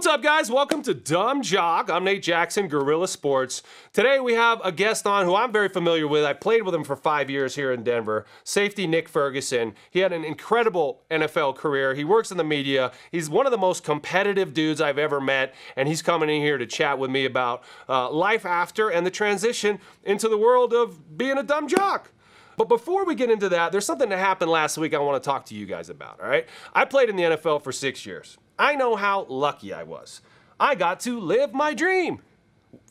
What's up, guys? Welcome to Dumb Jock. I'm Nate Jackson, Guerilla Sports. Today we have a guest on who I'm very familiar with. I played with him for 5 years here in Denver. Safety Nick Ferguson. He had an incredible NFL career. He works in the media. He's one of the most competitive dudes I've ever met, and he's coming in here to chat with me about life after and the transition into the world of being a dumb jock. But before we get into that, there's something that happened last week I want to talk to you guys about, all right? I played in the NFL for 6 years. I know how lucky I was. I got to live my dream,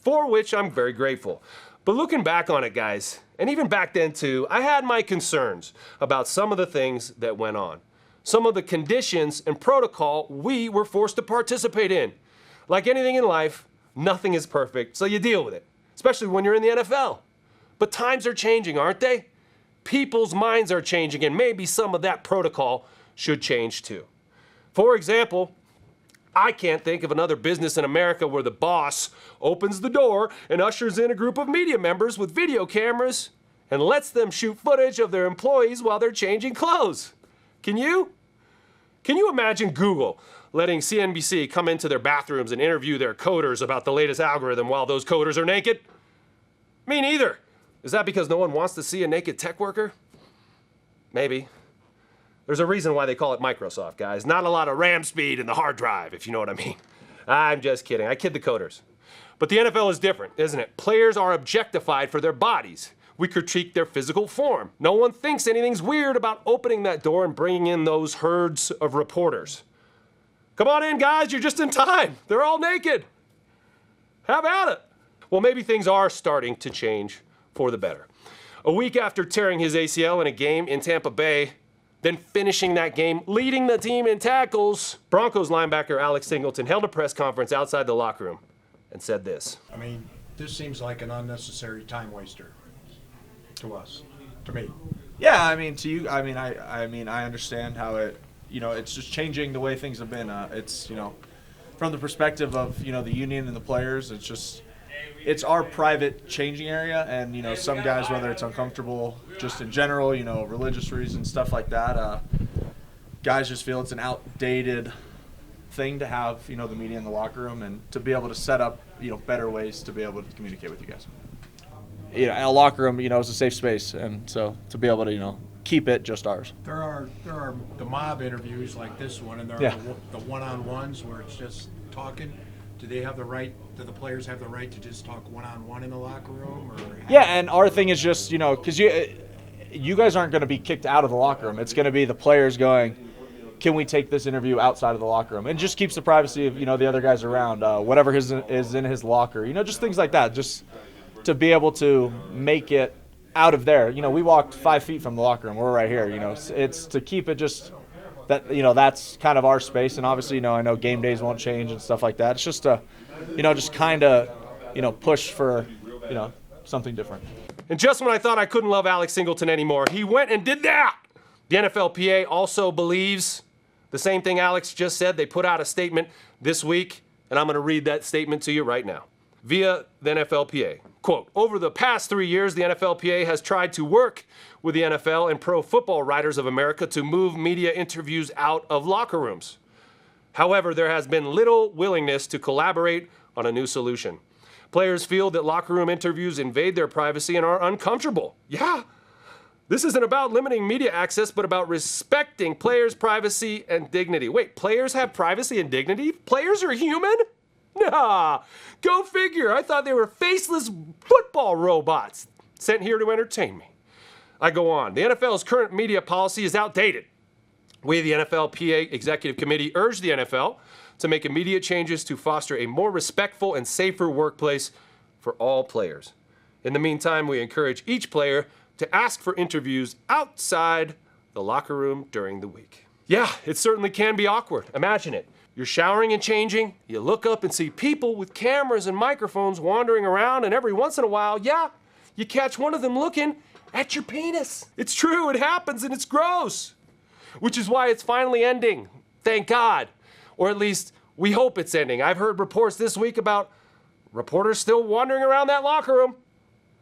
for which I'm very grateful. But looking back on it, guys, and even back then too, I had my concerns about some of the things that went on. Some of the conditions and protocol we were forced to participate in. Like anything in life, nothing is perfect, so you deal with it, especially when you're in the NFL. But times are changing, aren't they? People's minds are changing, and maybe some of that protocol should change too. For example, I can't think of another business in America where the boss opens the door and ushers in a group of media members with video cameras and lets them shoot footage of their employees while they're changing clothes. Can you? Can you imagine Google letting CNBC come into their bathrooms and interview their coders about the latest algorithm while those coders are naked? Me neither. Is that because no one wants to see a naked tech worker? Maybe. There's a reason why they call it Microsoft, guys. Not a lot of RAM speed in the hard drive, if you know what I mean. I'm just kidding. I kid the coders. But the NFL is different, isn't it? Players are objectified for their bodies. We critique their physical form. No one thinks anything's weird about opening that door and bringing in those herds of reporters. Come on in, guys. You're just in time. They're all naked. Have at it. Well, maybe things are starting to change for the better. A week after tearing his ACL in a game in Tampa Bay, then finishing that game, leading the team in tackles, Broncos linebacker Alex Singleton held a press conference outside the locker room and said this. I mean, this seems like an unnecessary time waster to us, to me. Yeah, I mean, to you, I mean, I understand how it, it's just changing the way things have been. It's, from the perspective of, the union and the players, it's our private changing area, and some guys, whether it's uncomfortable just in general, religious reasons, stuff like that, guys just feel it's an outdated thing to have, the media in the locker room, and to be able to set up, better ways to be able to communicate with you guys. A locker room, is a safe space, and so to be able to, keep it just ours. There are the mob interviews like this one, and there are the one-on-ones where it's just talking. Do the players have the right to just talk one-on-one in the locker room? Yeah, and our thing is just, because you guys aren't going to be kicked out of the locker room. It's going to be the players going, can we take this interview outside of the locker room? And just keeps the privacy of, the other guys around, whatever is in his locker, just things like that, just to be able to make it out of there. We walked 5 feet from the locker room. We're right here, it's to keep it just that, that's kind of our space. And obviously, I know game days won't change and stuff like that. It's just to, just kind of, push for, something different. And just when I thought I couldn't love Alex Singleton anymore, he went and did that. The NFLPA also believes the same thing Alex just said. They put out a statement this week, and I'm going to read that statement to you right now. Via the NFLPA. Quote, over the past 3 years, the NFLPA has tried to work with the NFL and Pro Football Writers of America to move media interviews out of locker rooms. However, there has been little willingness to collaborate on a new solution. Players feel that locker room interviews invade their privacy and are uncomfortable. Yeah, this isn't about limiting media access, but about respecting players' privacy and dignity. Wait, players have privacy and dignity? Players are human? Nah, go figure. I thought they were faceless football robots sent here to entertain me. I go on. The NFL's current media policy is outdated. We, the NFLPA Executive Committee, urge the NFL to make immediate changes to foster a more respectful and safer workplace for all players. In the meantime, we encourage each player to ask for interviews outside the locker room during the week. Yeah, it certainly can be awkward. Imagine it. You're showering and changing, you look up and see people with cameras and microphones wandering around, and every once in a while, you catch one of them looking at your penis. It's true, it happens, and it's gross. Which is why it's finally ending, thank God. Or at least, we hope it's ending. I've heard reports this week about reporters still wandering around that locker room.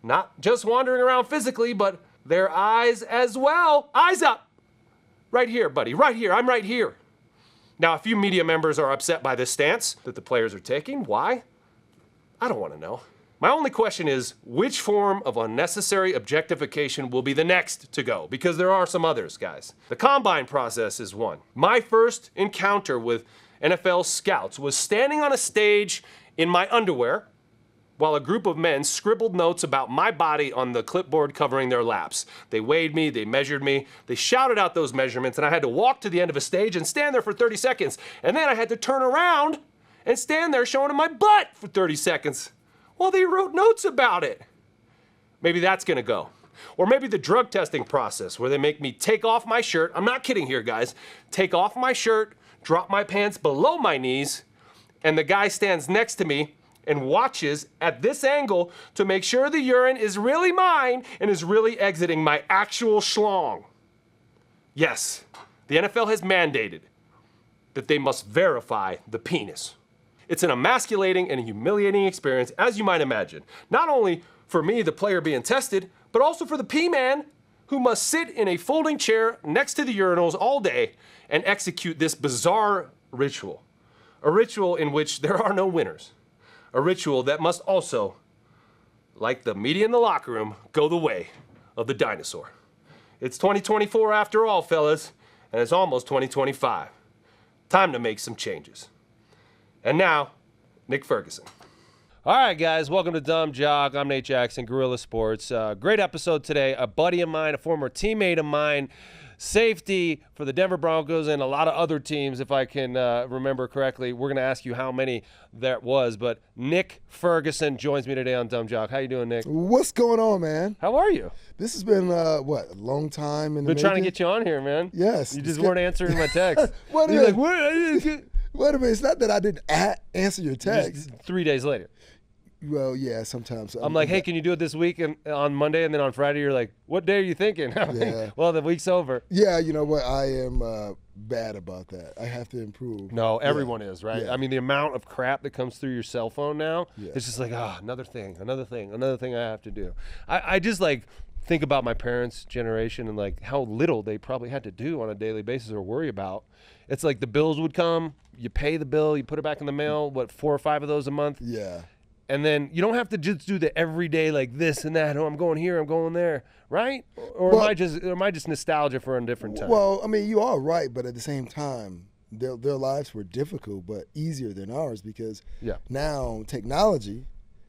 Not just wandering around physically, but their eyes as well. Eyes up! Right here, buddy, right here, I'm right here. Now, a few media members are upset by this stance that the players are taking. Why? I don't want to know. My only question is, which form of unnecessary objectification will be the next to go? Because there are some others, guys. The combine process is one. My first encounter with NFL scouts was standing on a stage in my underwear while a group of men scribbled notes about my body on the clipboard covering their laps. They weighed me, they measured me, they shouted out those measurements, and I had to walk to the end of a stage and stand there for 30 seconds. And then I had to turn around and stand there showing them my butt for 30 seconds. Well, they wrote notes about it. Maybe that's gonna go. Or maybe the drug testing process where they make me take off my shirt. I'm not kidding here, guys. Take off my shirt, drop my pants below my knees, and the guy stands next to me and watches at this angle to make sure the urine is really mine and is really exiting my actual schlong. Yes, the NFL has mandated that they must verify the penis. It's an emasculating and humiliating experience, as you might imagine. Not only for me, the player being tested, but also for the P-man who must sit in a folding chair next to the urinals all day and execute this bizarre ritual. A ritual in which there are no winners. A ritual that must also, like the media in the locker room, go the way of the dinosaur. It's 2024 after all, fellas, and it's almost 2025. Time to make some changes. And now, Nick Ferguson. All right, guys, welcome to Dumb Jock. I'm Nate Jackson, Guerilla Sports. Great episode today. A buddy of mine, a former teammate of mine, safety for the Denver Broncos and a lot of other teams, if I can remember correctly. We're going to ask you how many that was, but Nick Ferguson joins me today on Dumb Jock. How you doing, Nick? What's going on, man? How are you? This has been, a long time in the Been trying to get you on here, man. Yes. You just weren't answering my text. Wait a You're like, minute. Wait a minute. It's not that I didn't answer your text. 3 days later. Well, yeah, sometimes. I'm like, hey, can you do it this week and on Monday? And then on Friday, you're like, what day are you thinking? Yeah. Well, the week's over. Yeah, you know what? I am bad about that. I have to improve. No, everyone is, right? Yeah. I mean, the amount of crap that comes through your cell phone now, Yeah. it's just like, another thing I have to do. I just like think about my parents' generation and like how little they probably had to do on a daily basis or worry about. It's like the bills would come, you pay the bill, you put it back in the mail, 4 or 5 of those a month? Yeah. And then you don't have to just do the everyday like this and that. Oh, I'm going here, I'm going there, right? Or am I just nostalgia for a different time? Well, I mean, you are right, but at the same time, their lives were difficult but easier than ours because now technology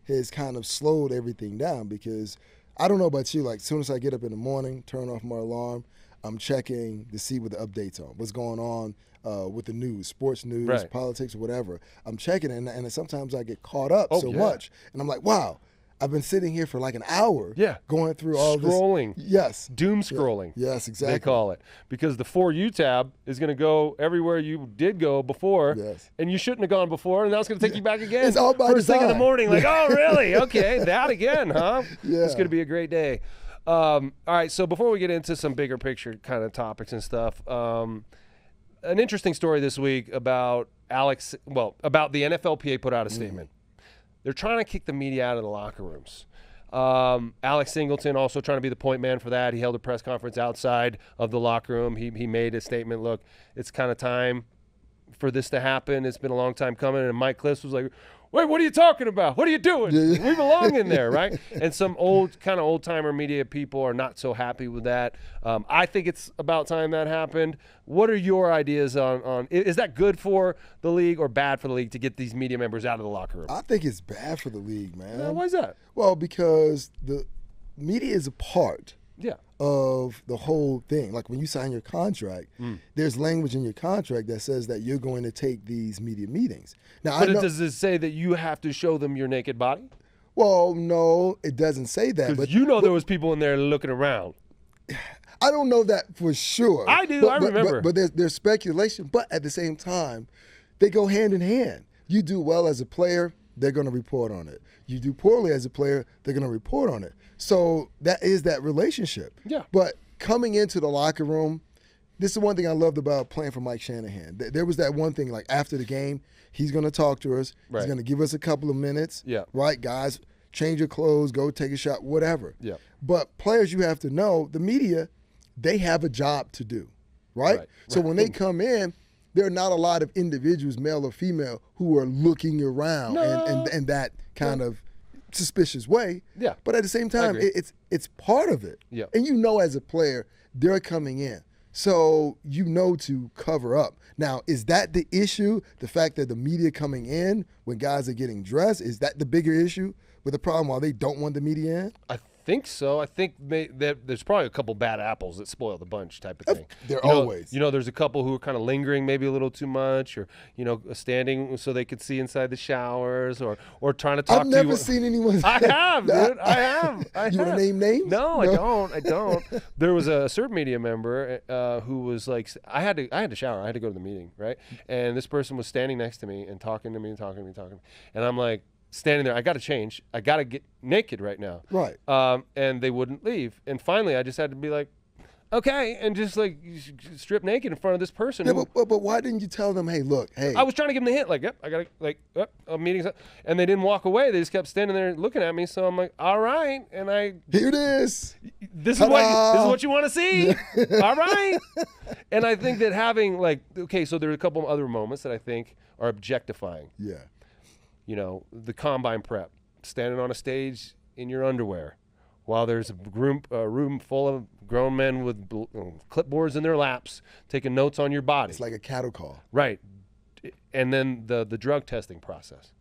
has kind of slowed everything down because I don't know about you, like as soon as I get up in the morning, turn off my alarm, I'm checking to see what the updates are, what's going on with the news, sports news, Right. politics, whatever. I'm checking it, and sometimes I get caught up so much. And I'm like, wow, I've been sitting here for like an hour going through all Scrolling. this. Yes. Doom scrolling. Yes, exactly. They call it. Because the For You tab is going to go everywhere you did go before. Yes. And you shouldn't have gone before, and now it's going to take you back again. It's all by First thing in the design. morning, like, oh, really? Okay, that again, huh? Yeah. It's going to be a great day. All right, so before we get into some bigger picture kind of topics and stuff, an interesting story this week about about the NFLPA put out a statement. They're trying to kick the media out of the locker rooms. Alex Singleton also trying to be the point man for that. He held a press conference outside of the locker room. He made a statement, look, it's kind of time for this to happen. It's been a long time coming. And Mike Cliss was like, wait, what are you talking about? What are you doing? We belong in there, right? And some old-timer media people are not so happy with that. I think it's about time that happened. What are your ideas on is that good for the league or bad for the league to get these media members out of the locker room? I think it's bad for the league, man. Why is that? Well, because the media is a part Yeah. of the whole thing. Like when you sign your contract, there's language in your contract that says that you're going to take these media meetings. Now, But does it say that you have to show them your naked body? well, no, it doesn't say that. But Because there was people in there looking around. I don't know that for sure. I do. But, I but- remember. But there's speculation. But at the same time, they go hand in hand. You do well as a player, they're going to report on it. You do poorly as a player, they're going to report on it. So that is that relationship. Yeah. But coming into the locker room, this is one thing I loved about playing for Mike Shanahan. There was that one thing, like after the game, he's going to talk to us. Right. He's going to give us a couple of minutes. Yeah. Right, guys, change your clothes, go take a shot, whatever. Yeah. But players, you have to know, the media, they have a job to do, right? So when they come in, there are not a lot of individuals, male or female, who are looking around and that kind of suspicious way. Yeah. But at the same time, it's part of it. Yeah. And as a player, they're coming in. So to cover up. Now, is that the issue? The fact that the media coming in when guys are getting dressed, is that the bigger issue with the problem while they don't want the media in? I think so. I think there's probably a couple bad apples that spoil the bunch type of thing. Always. There's a couple who are kind of lingering maybe a little too much, or standing so they could see inside the showers, or trying to talk I've never seen anyone. I have, dude. I have. You want to name names? No, I don't. There was a certain media member who was like, I had to shower. I had to go to the meeting, right? And this person was standing next to me and talking to me. And I'm like, standing there, I got to change. I got to get naked right now. Right. And they wouldn't leave. And finally, I just had to be like, okay, and just like strip naked in front of this person. Yeah, but why didn't you tell them, hey, look, hey. I was trying to give them the hint, like, yep, I got to, a meeting's up. And they didn't walk away. They just kept standing there looking at me. So I'm like, all right. And here it is. This is what you want to see. All right. And I think that having so there are a couple of other moments that I think are objectifying. Yeah. The combine prep, standing on a stage in your underwear while there's a room full of grown men with clipboards in their laps taking notes on your body. It's like a cattle call. Right. And then the drug testing process.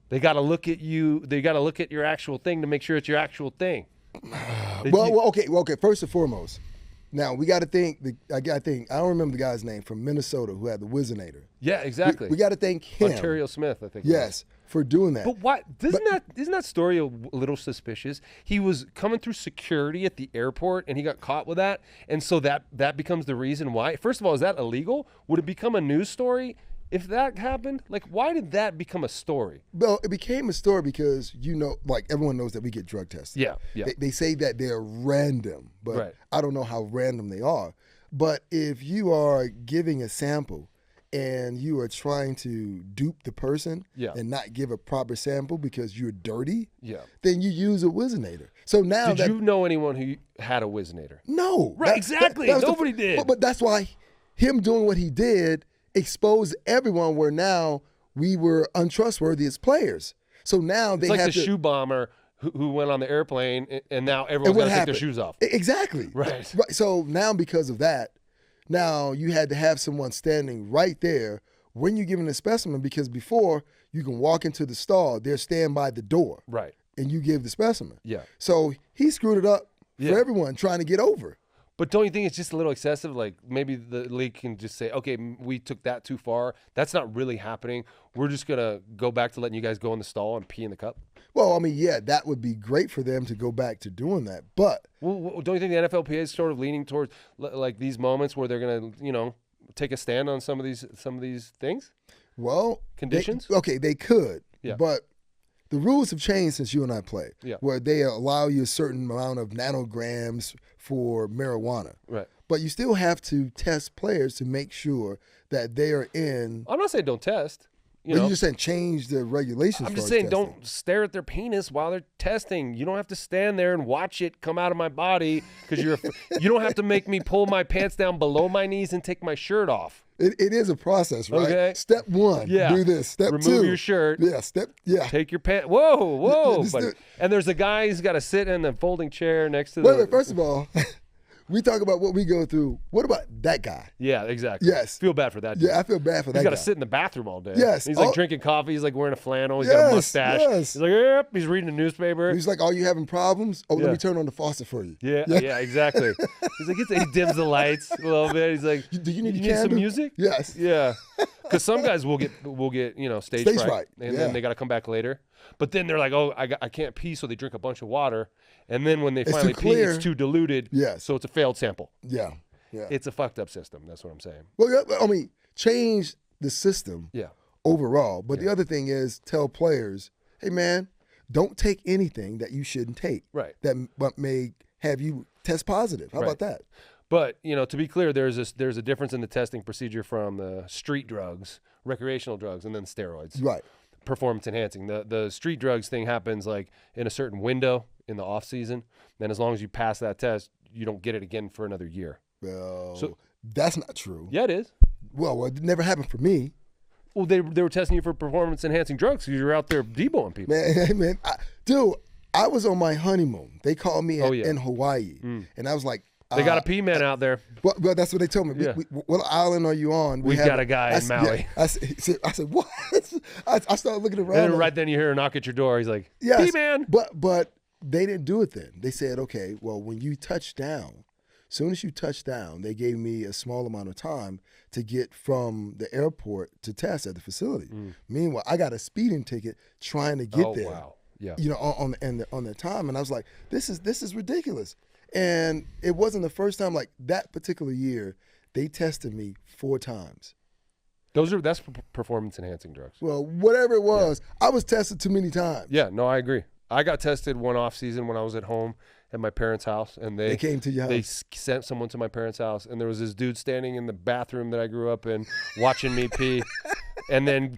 They got to look at you. They got to look at your actual thing to make sure it's your actual thing. Okay. First and foremost, now we got to think. I don't remember the guy's name from Minnesota who had the Whizzinator. Yeah, exactly. We got to thank him. Ontario Smith, I think. Yes, for doing that. But why? Isn't that story a little suspicious? He was coming through security at the airport and he got caught with that, and so that becomes the reason why. First of all, is that illegal? Would it become a news story if that happened? Like, why did that become a story? Well, it became a story because everyone knows that we get drug tested. Yeah. They say that they're random, but right. I don't know how random they are. But if you are giving a sample and you are trying to dupe the person and not give a proper sample because you're dirty, then you use a Whizzinator. So now did you know anyone who had a Whizzinator? No. Right, exactly. Nobody did. But that's why him doing what he did exposed everyone where now we were untrustworthy as players. So now it's they like have the shoe bomber who went on the airplane and now everyone's got to take their shoes off. Exactly. Right. So now because of that, now you had to have someone standing right there when you're giving a specimen, because before you can walk into the stall, they're standing by the door. Right. And you give the specimen. Yeah. So he screwed it up for everyone trying to get over. But don't you think it's just a little excessive? Like maybe the league can just say, okay, we took that too far. That's not really happening. We're just going to go back to letting you guys go in the stall and pee in the cup. Well, I mean, yeah, that would be great for them to go back to doing that. But well, don't you think the NFLPA is sort of leaning towards like these moments where they're going to, take a stand on some of these things? Well, conditions? They could. Yeah. But the rules have changed since you and I played, where they allow you a certain amount of nanograms for marijuana. Right. But you still have to test players to make sure that they are in. I'm not saying don't test. You're just saying change the regulations. I'm just saying don't stare at their penis while they're testing. You don't have to stand there and watch it come out of my body because you don't have to make me pull my pants down below my knees and take my shirt off. It is a process, right? Okay. Step one, do this. Step two, remove your shirt. Take your pants. Whoa, buddy. And the's a guy who's got to sit in the folding chair next to Wait, first of all, we talk about what we go through. What about that guy? Yeah, exactly. Yes. Feel bad for that dude. Yeah, I feel bad for that guy. He's got to sit in the bathroom all day. Yes. He's like drinking coffee. He's like wearing a flannel. He's got a mustache. Yes. He's like, yep. He's reading a newspaper. He's like, are you having problems? Oh, let me turn on the faucet for you. Yeah, exactly. He's like, he dims the lights a little bit. He's like, do you need some music? Yes. Yeah. Because some guys will get stage fright. And then they got to come back later. But then they're like, oh, I can't pee, so they drink a bunch of water. And then when they finally pee, it's too diluted. Yes. So it's a failed sample. Yeah. It's a fucked up system. That's what I'm saying. Well, I mean, change the system overall. But the other thing is tell players, hey, man, don't take anything that you shouldn't take. Right. That may have you test positive. How about that? But, to be clear, there's a difference in the testing procedure from the street drugs, recreational drugs, and then steroids. Right. Performance enhancing. The street drugs thing happens like in a certain window in the off season. Then as long as you pass that test, you don't get it again for another year. Well, that's not true. Yeah, it is. Well, it never happened for me. Well, they were testing you for performance-enhancing drugs because you were out there deboing people. Man, dude, I was on my honeymoon. They called me in Hawaii, and I was like, they got a P-man out there. Well, that's what they told me. Yeah. What island are you on? We've got a guy in Maui. Yeah, I said, what? I started looking around. And then right then you hear a knock at your door. He's like, yes, P-man. But they didn't do it then. They said, okay, well, when you touch down, as soon as you touch down, they gave me a small amount of time to get from the airport to test at the facility. Meanwhile, I got a speeding ticket trying to get there. Wow. Yeah. You know, on the time, and I was like, this is ridiculous. And it wasn't the first time. Like that particular year, they tested me 4 times. That's performance-enhancing drugs. Well, whatever it was, I was tested too many times. Yeah, no, I agree. I got tested one off season when I was at home at my parents' house, and they came to your house. They sent someone to my parents' house, and there was this dude standing in the bathroom that I grew up in, watching me pee, and then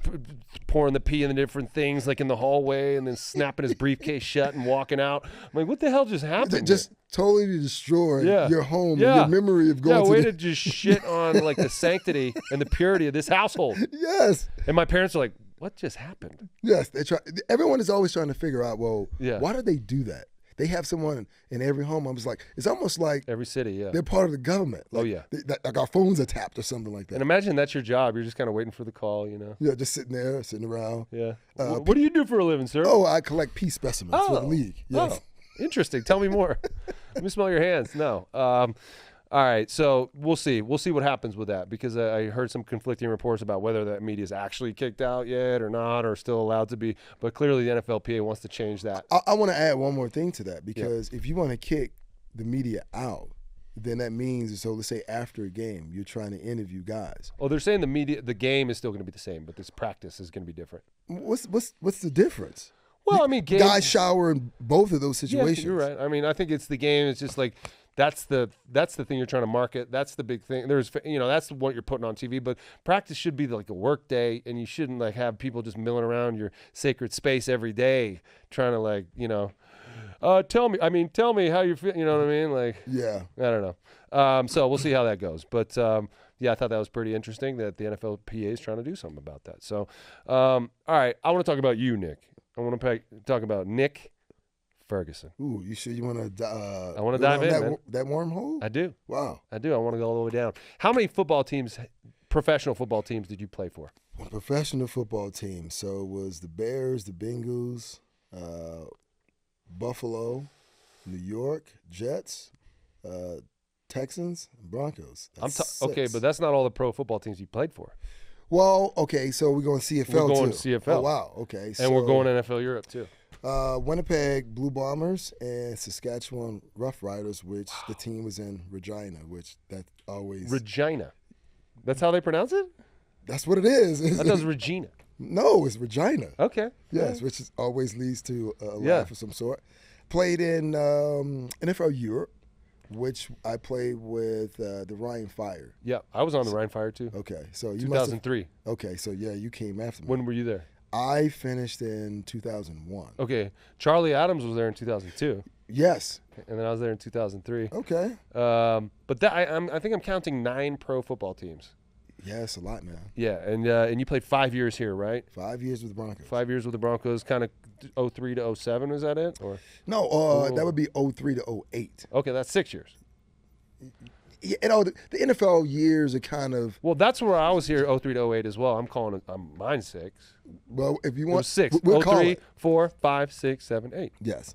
pouring the pee in the different things, like in the hallway, and then snapping his briefcase shut and walking out. I'm like, what the hell just happened? Just totally destroyed your home and your memory of going. Yeah, way to just shit on like the sanctity and the purity of this household. Yes. And my parents are like, what just happened? Yes, they try. Everyone is always trying to figure out, well, Yeah. why do they do that? They have someone in every home. I was like, it's almost like Every city, yeah. they're part of the government. Like, like our phones are tapped or something like that. And imagine that's your job. You're just kind of waiting for the call, you know? Yeah, just sitting there, sitting around. Yeah. What do you do for a living, sir? Oh, I collect pea specimens for the league. Yes. Oh, interesting. Tell me more. Let me smell your hands. No. All right, so we'll see. We'll see what happens with that because I heard some conflicting reports about whether that media is actually kicked out yet or not or still allowed to be. But clearly the NFLPA wants to change that. I want to add one more thing to that because if you want to kick the media out, then that means, so let's say after a game, you're trying to interview guys. Oh, they're saying the game is still going to be the same, but this practice is going to be different. What's the difference? Well, I mean, guys shower in both of those situations. Yeah, you're right. I mean, I think it's the game. It's just like that's the thing you're trying to market. That's the big thing. That's what you're putting on TV. But practice should be like a work day, and you shouldn't like have people just milling around your sacred space every day trying to tell me how you feel. You know what I mean? Like, yeah, I don't know. So we'll see how that goes. But I thought that was pretty interesting that the NFLPA is trying to do something about that. So, all right, I want to talk about you, Nick. I want to talk about Nick Ferguson. Ooh, you sure you want to? I want to dive in, man. That wormhole? I do. Wow. I do. I want to go all the way down. How many professional football teams did you play for? Professional football team. So it was the Bears, the Bengals, Buffalo, New York, Jets, Texans, and Broncos. Okay, but that's not all the pro football teams you played for. Well, okay, so we're going CFL too. We're going CFL. Oh, wow, okay. And we're going NFL Europe too. Winnipeg Blue Bombers and Saskatchewan Rough Riders, which the team was in Regina, which that always... Regina. That's how they pronounce it? That's what it is. That was Regina. No, it's Regina. Okay. Yes, which always leads to a laugh of some sort. Played in NFL Europe, which I played with the Ryan Fire. Yeah, I was on the Ryan Fire too. Okay, so you 2003. Okay, so yeah, you came after me. When were you there? I finished in 2001. Okay, Charlie Adams was there in 2002. Yes. And then I was there in 2003. Okay. But I think I'm counting 9 pro football teams. Yeah, it's a lot, man. Yeah, and you played 5 years here, right? 5 years with the Broncos. 5 years with the Broncos, kind of 03 to 07, is that it? Or no, that would be 03 to 08. Okay, that's 6 years. Yeah, the NFL years are kind of... Well, that's where I was here, 03 to 08 as well. I'm calling it, mine's 6. Well, if you want... It was 6. We'll 03, 4, 5, 6, 7, 8. Yes.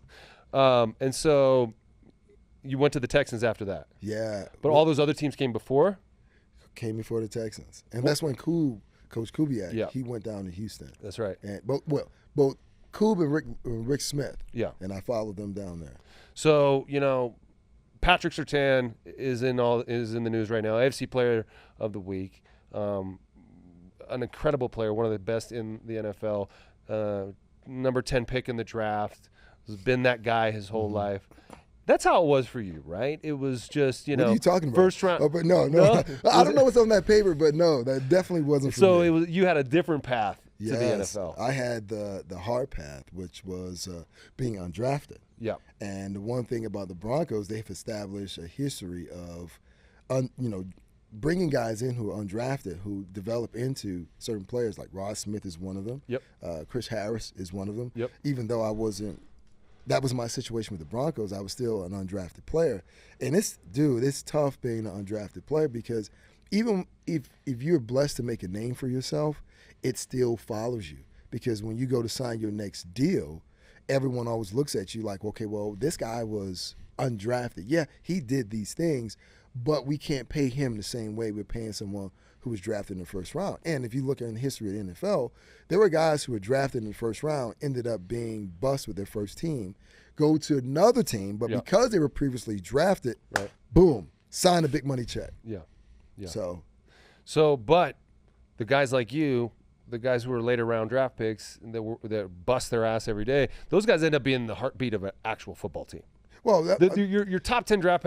And so you went to the Texans after that. Yeah. But all those other teams came before? Came before the Texans. And that's when Coach Kubiak, he went down to Houston. That's right. And both Kube and Rick Smith. Yeah. And I followed them down there. So, Patrick Surtain is in the news right now. AFC Player of the Week, an incredible player, one of the best in the NFL, number 10 pick in the draft. Has been that guy his whole life. That's how it was for you, right? It was just What are you talking about? First round. Oh, but no. I don't know what's on that paper, but no, that definitely wasn't for me. So you had a different path to the NFL. I had the hard path, which was being undrafted. Yeah. And the one thing about the Broncos, they've established a history of, bringing guys in who are undrafted, who develop into certain players, like Rod Smith is one of them. Yep. Chris Harris is one of them. Yep. Even though that was my situation with the Broncos, I was still an undrafted player. And it's tough being an undrafted player because even if you're blessed to make a name for yourself, it still follows you. Because when you go to sign your next deal, everyone always looks at you like, okay, well, this guy was undrafted. Yeah, he did these things, but we can't pay him the same way we're paying someone who was drafted in the first round. And if you look at the history of the NFL, there were guys who were drafted in the first round, ended up being bust with their first team, go to another team, but because they were previously drafted, boom, sign a big money check. Yeah. So, but the guys like you, the guys who were later round draft picks that bust their ass every day, those guys end up being the heartbeat of an actual football team. Well, your top 10 draft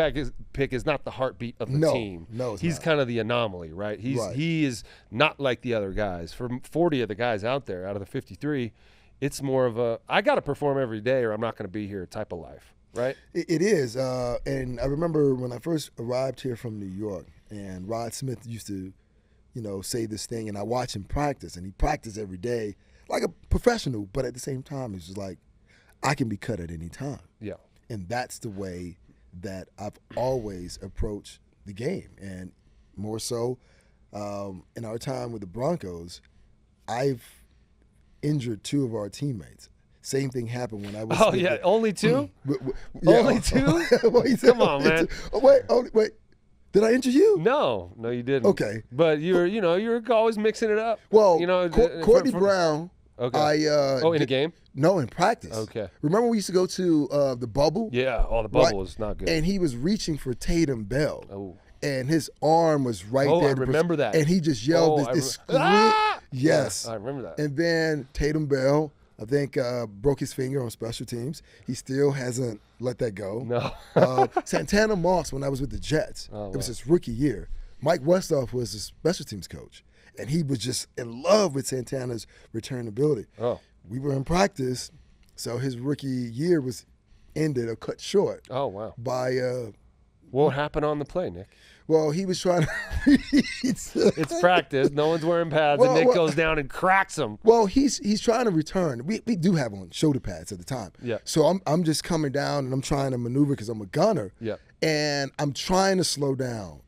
pick is not the heartbeat of the team. No, he's not. kind of the anomaly, right? He is not like the other guys. For 40 of the guys out there, out of the 53, it's more of a I got to perform every day or I'm not going to be here type of life, right? It is, and I remember when I first arrived here from New York, and Rod Smith used to, say this thing, and I watch him practice, and he practiced every day like a professional, but at the same time, it's just like, I can be cut at any time. Yeah. And that's the way that I've always approached the game. And more so, in our time with the Broncos, I've injured 2 of our teammates. Same thing happened when I was. Oh, yeah. Only 2? Yeah. Only 2? Well, Come on, man. Wait. Did I injure you? No, you didn't. Okay. But you're always mixing it up. Well, Courtney Courtney Brown. Okay. In a game? No, in practice. Okay. Remember we used to go to the bubble? Yeah. Oh, the bubble is not good. And he was reaching for Tatum Bell. Oh. And his arm was right there. I remember that. And he just yelled this. Yes. I remember that. And then Tatum Bell, I think, broke his finger on special teams. He still hasn't let that go. No. Santana Moss, when I was with the Jets, it was his rookie year. Mike Westhoff was the special teams coach. And he was just in love with Santana's return ability. Oh. We were in practice, so his rookie year was ended or cut short. Oh, wow. By what happened on the play, Nick? Well, he was trying to It's practice. No one's wearing pads, and Nick goes down and cracks him. Well, he's trying to return. We do have on shoulder pads at the time. Yeah. So I'm just coming down and I'm trying to maneuver because I'm a gunner. Yeah. And I'm trying to slow down.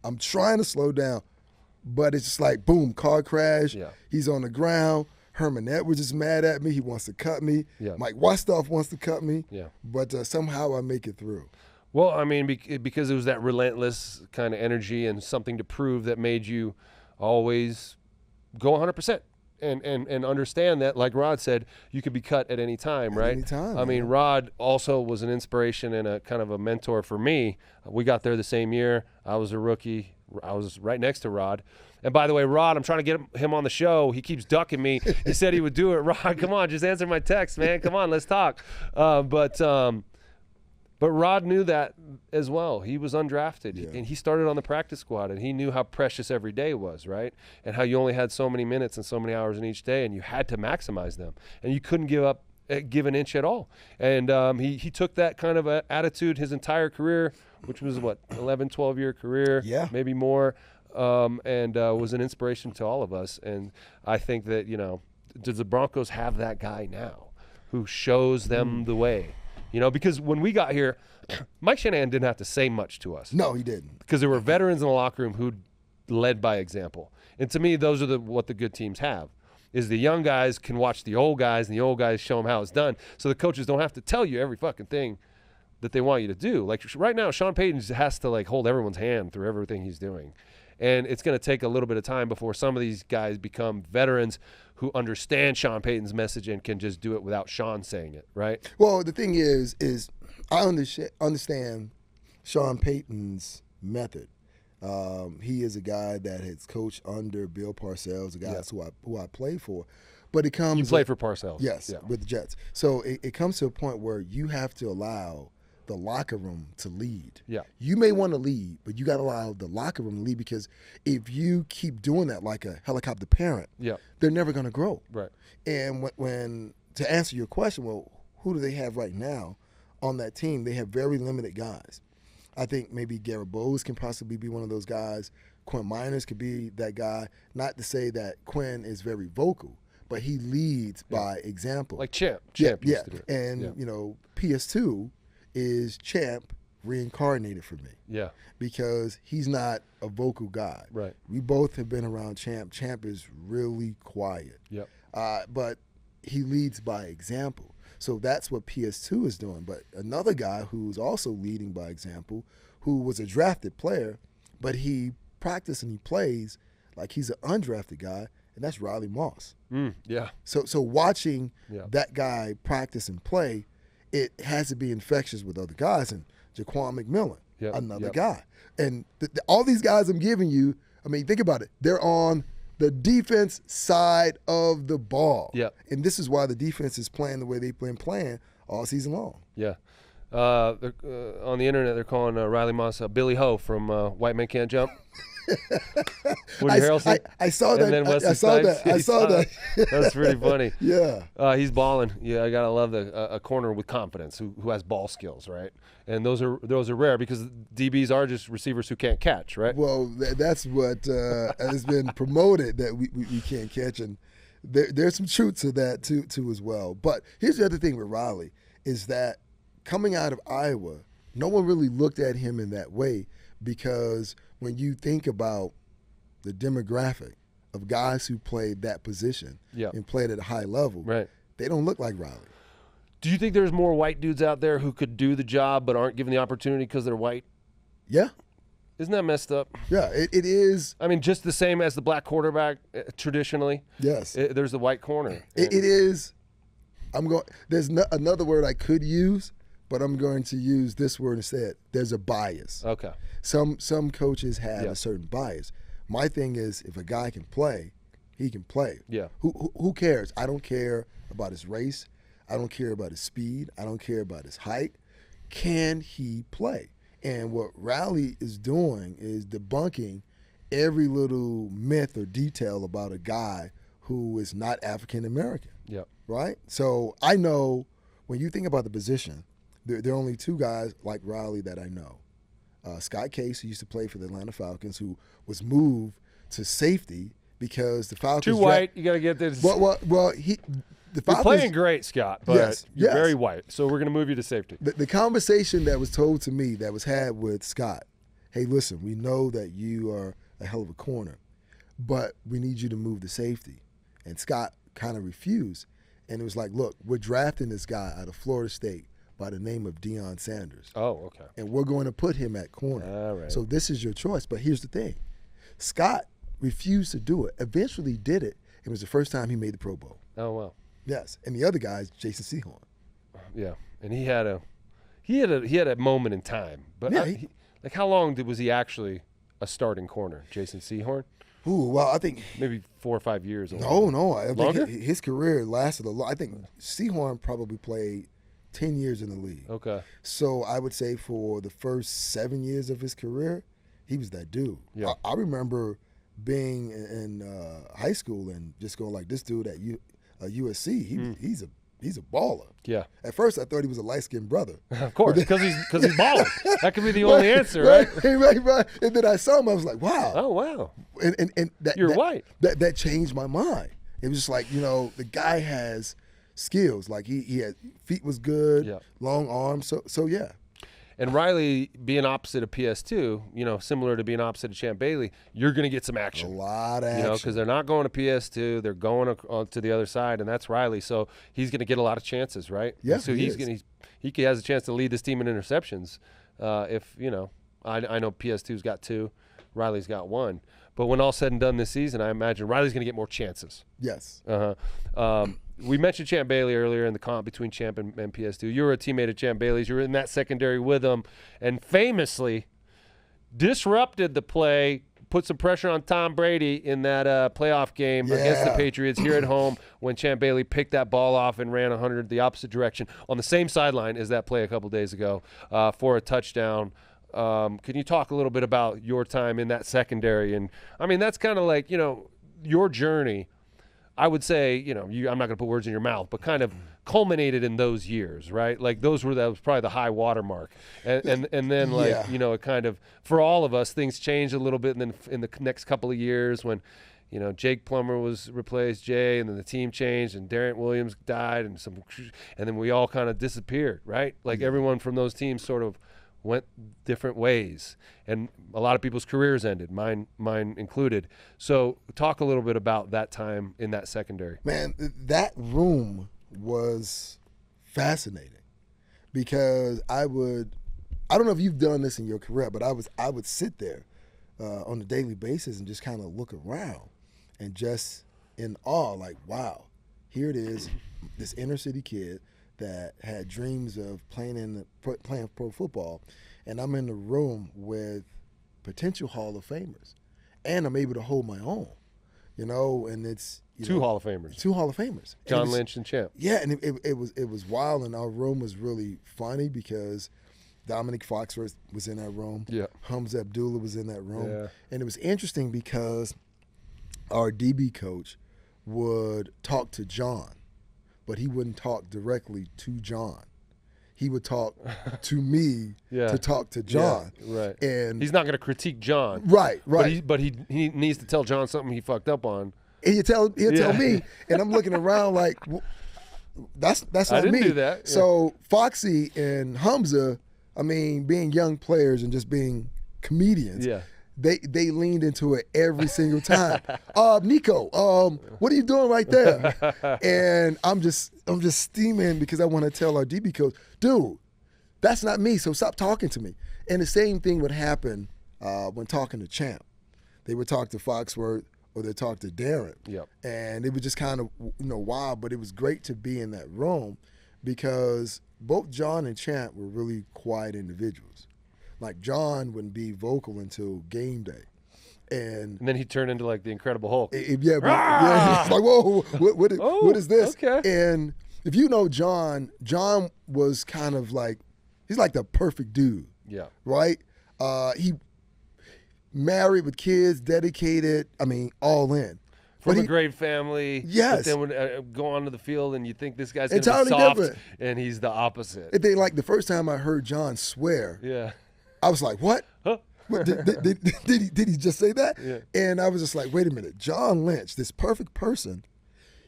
But it's just like, boom, car crash. Yeah. He's on the ground. Herman Edwards is mad at me. He wants to cut me. Yeah. Mike Westhoff wants to cut me. Yeah. But somehow I make it through. Well, I mean, because it was that relentless kind of energy and something to prove that made you always go 100% and understand that, like Rod said, you could be cut at any time, right? Any time. I mean, Rod also was an inspiration and a kind of a mentor for me. We got there the same year. I was a rookie. I was right next to Rod. And by the way, Rod, I'm trying to get him on the show. He keeps ducking me. He said he would do it. Rod, come on, just answer my text, man. Come on, let's talk. But Rod knew that as well. He was undrafted, and he started on the practice squad, and he knew how precious every day was, right? And how you only had so many minutes and so many hours in each day, and you had to maximize them. And you couldn't give an inch at all. And he took that kind of attitude his entire career, which was, 11, 12-year career, maybe more, and was an inspiration to all of us. And I think that, does the Broncos have that guy now who shows them the way? Because when we got here, Mike Shanahan didn't have to say much to us. No, he didn't. Because there were veterans in the locker room who led by example. And to me, those are what the good teams have, is the young guys can watch the old guys, and the old guys show them how it's done. So the coaches don't have to tell you every fucking thing that they want you to do. Like right now, Sean Payton has to hold everyone's hand through everything he's doing. And it's going to take a little bit of time before some of these guys become veterans who understand Sean Payton's message and can just do it without Sean saying it, right? Well, the thing is I understand Sean Payton's method. He is a guy that has coached under Bill Parcells, a guy who I played for. But it comes. You played for Parcells. Yes, with the Jets. So it comes to a point where you have to allow the locker room to lead. Yeah. You may want to lead, but you got to allow the locker room to lead, because if you keep doing that like a helicopter parent, they're never going to grow. Right. And when to answer your question, well, who do they have right now on that team? They have very limited guys. I think maybe Garrett Bowles can possibly be one of those guys. Quinn Miners could be that guy. Not to say that Quinn is very vocal, but he leads by example. Like Champ. Yeah, Champ used to do it. And, PS2 is Champ reincarnated for me. Yeah. Because he's not a vocal guy. Right. We both have been around Champ. Champ is really quiet. Yep. But he leads by example. So that's what PS2 is doing. But another guy who's also leading by example, who was a drafted player, but he practices and he plays like he's an undrafted guy, and that's Riley Moss. Yeah. So watching that guy practice and play, it has to be infectious with other guys. And Jaquan McMillan, another guy. And all these guys I'm giving you, I mean, think about it. They're on the defense side of the ball. Yeah. And this is why the defense is playing the way they've been playing all season long. Yeah. On the internet, they're calling Riley Moss Billy Ho from White Men Can't Jump. Woody Harrelson. I saw that. And then Wesley I saw Snipes. that. I saw that. That's pretty funny. Yeah. He's balling. Yeah, I gotta love a corner with confidence who has ball skills, right? And those are rare because DBs are just receivers who can't catch, right? Well, that's what has been promoted, that we can't catch, and there's some truth to that too as well. But here's the other thing with Riley is that coming out of Iowa, no one really looked at him in that way, because when you think about the demographic of guys who played that position and played at a high level, they don't look like Riley. Do you think there's more white dudes out there who could do the job but aren't given the opportunity because they're white? Yeah. Isn't that messed up? Yeah, it is. I mean, just the same as the black quarterback traditionally. Yes. There's the white corner. It is. There's another word I could use, but I'm going to use this word instead. There's a bias. Okay. Some coaches have a certain bias. My thing is, if a guy can play, he can play. Yeah. Who cares? I don't care about his race. I don't care about his speed. I don't care about his height. Can he play? And what Riley is doing is debunking every little myth or detail about a guy who is not African American. Yep. Right? So I know when you think about the position, there are only two guys like Riley that I know. Scott Case, who used to play for the Atlanta Falcons, who was moved to safety because the Falcons. Too white. You got to get this. Well, the Falcons, you're playing great, Scott, but you're very white, so we're going to move you to safety. The conversation that was told to me, that was had with Scott, hey, listen, we know that you are a hell of a corner, but we need you to move to safety. And Scott kind of refused. And it was like, look, we're drafting this guy out of Florida State by the name of Deion Sanders. Oh, okay. And we're going to put him at corner. All right. So this is your choice. But here's the thing. Scott refused to do it. Eventually did it. It was the first time he made the Pro Bowl. Oh, wow. Yes. And the other guy is Jason Sehorn. Yeah. And he had a moment in time. But like how long was he actually a starting corner, Jason Sehorn? Ooh, well, I think maybe 4 or 5 years. No. I Longer? think his career lasted a lot. I think Sehorn probably played 10 years in the league. Okay. So I would say for the first 7 years of his career, he was that dude. Yeah. I remember being in high school and just going like, this dude at USC, he's a baller. Yeah. At first, I thought he was a light-skinned brother. Of course, because he's balling. That could be the only answer, right? Right. And then I saw him, I was like, wow. Oh, wow. And You're white. That changed my mind. It was just like, the guy has skills. Like he had feet was good, long arms. So yeah. And Riley being opposite of PS2, similar to being opposite of Champ Bailey, you're going to get some action. A lot of action. Because they're not going to PS2, they're going to the other side, and that's Riley. So he's going to get a lot of chances, right? Yeah, so he has a chance to lead this team in interceptions. I know PS2's got 2, Riley's got 1. But when all's said and done this season, I imagine Riley's going to get more chances. Yes. We mentioned Champ Bailey earlier in the comp between Champ and PS2. You were a teammate of Champ Bailey's. You were in that secondary with him and famously disrupted the play, put some pressure on Tom Brady in that playoff game against the Patriots here at home when Champ Bailey picked that ball off and ran 100 the opposite direction on the same sideline as that play a couple days ago for a touchdown. Can you talk a little bit about your time in that secondary? And, I mean, that's kind of like, your journey. I would say, I'm not going to put words in your mouth, but kind of culminated in those years, right? Like that was probably the high water mark. And then it kind of, for all of us, things changed a little bit. And then in the next couple of years when, Jake Plummer was replaced, Jay, and then the team changed, and Darren Williams died, and then we all kind of disappeared, right? Like everyone from those teams sort of went different ways, and a lot of people's careers ended, mine included. So talk a little bit about that time in that secondary. Man, that room was fascinating because I don't know if you've done this in your career, but I would sit there on a daily basis and just kind of look around and just in awe, like, wow, here it is, this inner city kid that had dreams of playing pro football, and I'm in the room with potential Hall of Famers, and I'm able to hold my own, and it's two Hall of Famers. Two Hall of Famers. John Lynch and Champ. Yeah, and it was wild, and our room was really funny because Dominic Foxworth was in that room. Yeah. Hamza Abdullah was in that room. Yeah. And it was interesting because our DB coach would talk to John, but he wouldn't talk directly to John. He would talk to me to talk to John. Yeah, right. And he's not going to critique John. Right. But he needs to tell John something he fucked up on. And he'll tell me, and I'm looking around like, well, that's not me. I didn't do that. Yeah. So Foxy and Hamza, being young players and just being comedians, they leaned into it every single time. Nico, what are you doing right there? And I'm just steaming because I want to tell our DB coach, dude, that's not me, so stop talking to me. And the same thing would happen when talking to Champ. They would talk to Foxworth or they'd talk to Darren. Yep. And it was just kind of, wild, but it was great to be in that room because both John and Champ were really quiet individuals. Like John wouldn't be vocal until game day. And then he turned into like the Incredible Hulk. It's like, whoa, what is this? Okay. And if you know John was kind of like, he's like the perfect dude. Yeah. Right? He married with kids, dedicated, all in. From a great family. Yes. But then would go onto the field and you think this guy's going to entirely be soft. Different. And he's the opposite. And then like the first time I heard John swear, I was like, what? Huh? What did he just say that? Yeah. And I was just like, wait a minute. John Lynch, this perfect person,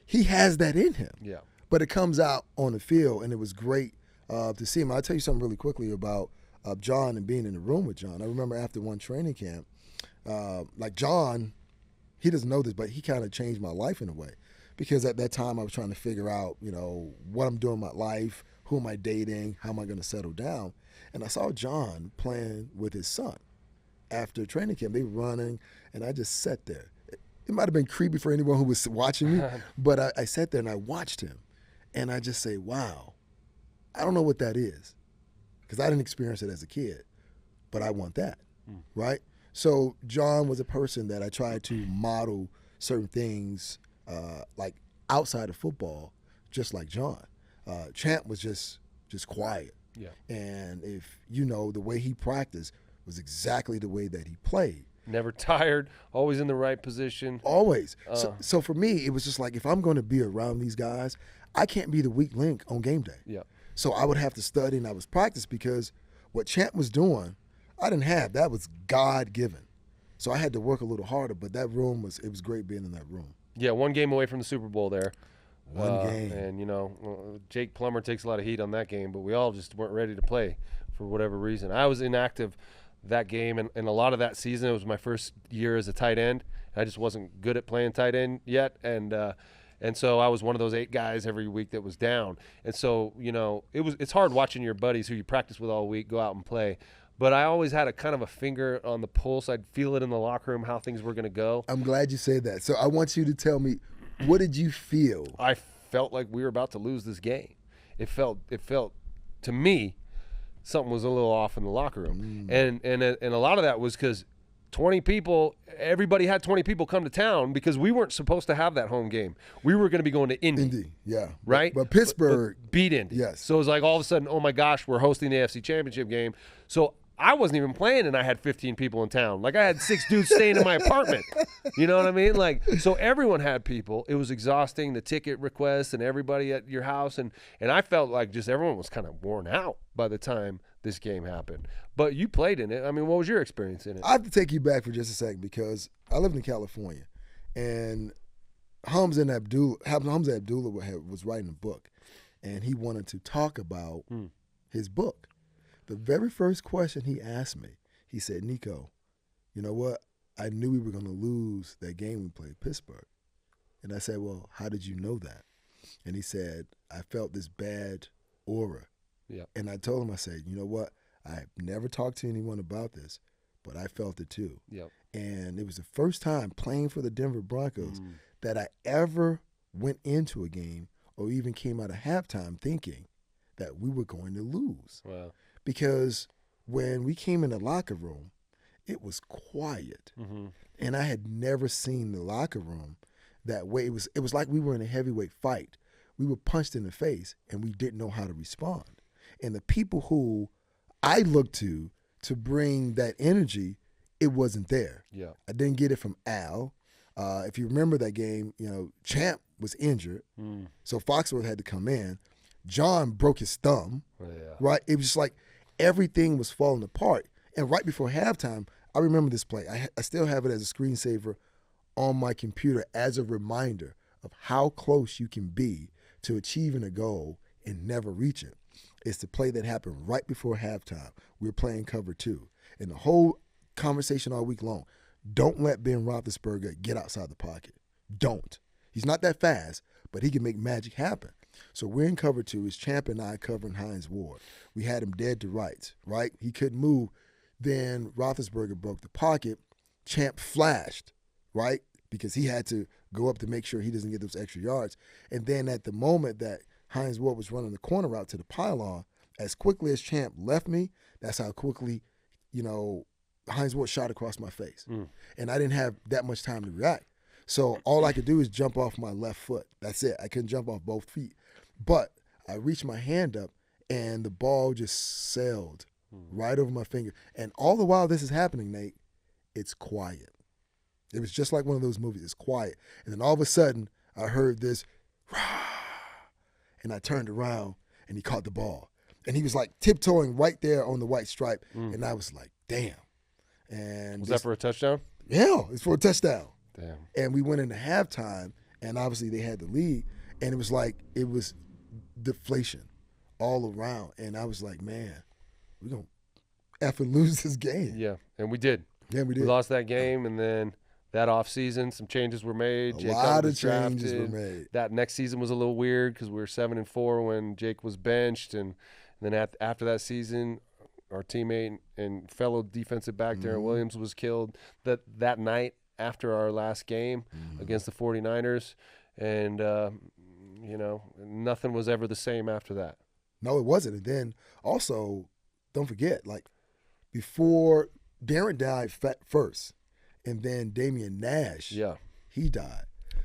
he has that in him. Yeah. But it comes out on the field, and it was great to see him. I'll tell you something really quickly about John and being in the room with John. I remember after one training camp, like John, he doesn't know this, but he kind of changed my life in a way. Because at that time I was trying to figure out, what I'm doing in my life, who am I dating, how am I going to settle down. And I saw John playing with his son after training camp. They were running, and I just sat there. It might have been creepy for anyone who was watching me, but I sat there and I watched him. And I just say, wow, I don't know what that is because I didn't experience it as a kid, but I want that, right? So John was a person that I tried to model certain things like outside of football, just like John. Champ was just quiet. Yeah. And if the way he practiced was exactly the way that he played. Never tired, always in the right position. Always. So for me, it was just like if I'm going to be around these guys, I can't be the weak link on game day. Yeah. So I would have to study and I was practice because what Champ was doing, I didn't have. That was God-given. So I had to work a little harder, but that room it was great being in that room. Yeah, one game away from the Super Bowl there. One game. And, Jake Plummer takes a lot of heat on that game, but we all just weren't ready to play for whatever reason. I was inactive that game, and a lot of that season, it was my first year as a tight end. I just wasn't good at playing tight end yet, and so I was one of those 8 guys every week that was down. And so, it's hard watching your buddies who you practice with all week go out and play. But I always had a kind of a finger on the pulse. I'd feel it in the locker room how things were going to go. I'm glad you said that. So I want you to tell me, what did you feel? I felt like we were about to lose this game. It felt to me something was a little off in the locker room. And a lot of that was because 20 people, everybody had 20 people come to town because we weren't supposed to have that home game. We were going to be going to Indy. Indy, yeah. Right? But Pittsburgh beat Indy. Yes. So it was like all of a sudden, oh my gosh, we're hosting the AFC Championship game. So I wasn't even playing and I had 15 people in town. Like I had 6 dudes staying in my apartment. You know what I mean? Like, so everyone had people. It was exhausting, the ticket requests and everybody at your house. And I felt like just everyone was kind of worn out by the time this game happened. But you played in it. I mean, what was your experience in it? I have to take you back for just a second because I lived in California. And Hamza Abdullah was writing a book. And he wanted to talk about his book. The very first question he asked me, he said, Nico, you know what? I knew we were going to lose that game we played Pittsburgh. And I said, well, how did you know that? And he said, I felt this bad aura. Yeah. And I told him, I said, you know what? I've never talked to anyone about this, but I felt it too. Yep. And it was the first time playing for the Denver Broncos that I ever went into a game or even came out of halftime thinking that we were going to lose. Wow. Because when we came in the locker room, it was quiet. And I had never seen the locker room that way. It was like we were in a heavyweight fight. We were punched in the face, and we didn't know how to respond. And the people who I looked to bring that energy, it wasn't there. Yeah. I didn't get it from Al. If you remember that game, you know, Champ was injured, so Foxworth had to come in. John broke his thumb, right? It was just like everything was falling apart. And right before halftime, I remember this play. I still have it as a screensaver on my computer as a reminder of how close you can be to achieving a goal and never reach it. It's the play that happened right before halftime. We were playing cover 2. And the whole conversation all week long, don't let Ben Roethlisberger get outside the pocket. Don't. He's not that fast, but he can make magic happen. So we're in cover 2. It's Champ and I covering Hines Ward. We had him dead to rights, right? He couldn't move. Then Roethlisberger broke the pocket. Champ flashed, right? Because he had to go up to make sure he doesn't get those extra yards. And then at the moment that Hines Ward was running the corner route to the pylon, as quickly as Champ left me, that's how quickly, you know, Hines Ward shot across my face. And I didn't have that much time to react. So all I could do is jump off my left foot. That's it. I couldn't jump off both feet. But I reached my hand up, and the ball just sailed right over my finger. And all the while this is happening, Nate, it's quiet. It was just like one of those movies. It's quiet. And then all of a sudden, I heard this, rah, and I turned around, and he caught the ball. And he was like tiptoeing right there on the white stripe. And I was like, damn. And Was that for a touchdown? Yeah, it's for a touchdown. Damn. And we went into halftime, and obviously they had the lead, and it was like it was deflation all around. And I was like, man, we're going to effing lose this game. Yeah, and we did. Yeah, we did. We lost that game, and then that offseason, some changes were made. A lot of changes were made. That next season was a little weird because we were 7-4 when Jake was benched, and then after that season, our teammate and fellow defensive back Darren Williams was killed that night after our last game against the 49ers, and you know, nothing was ever the same after that. No, it wasn't. And then also, don't forget, like before Darren died first, and then Damian Nash, he died.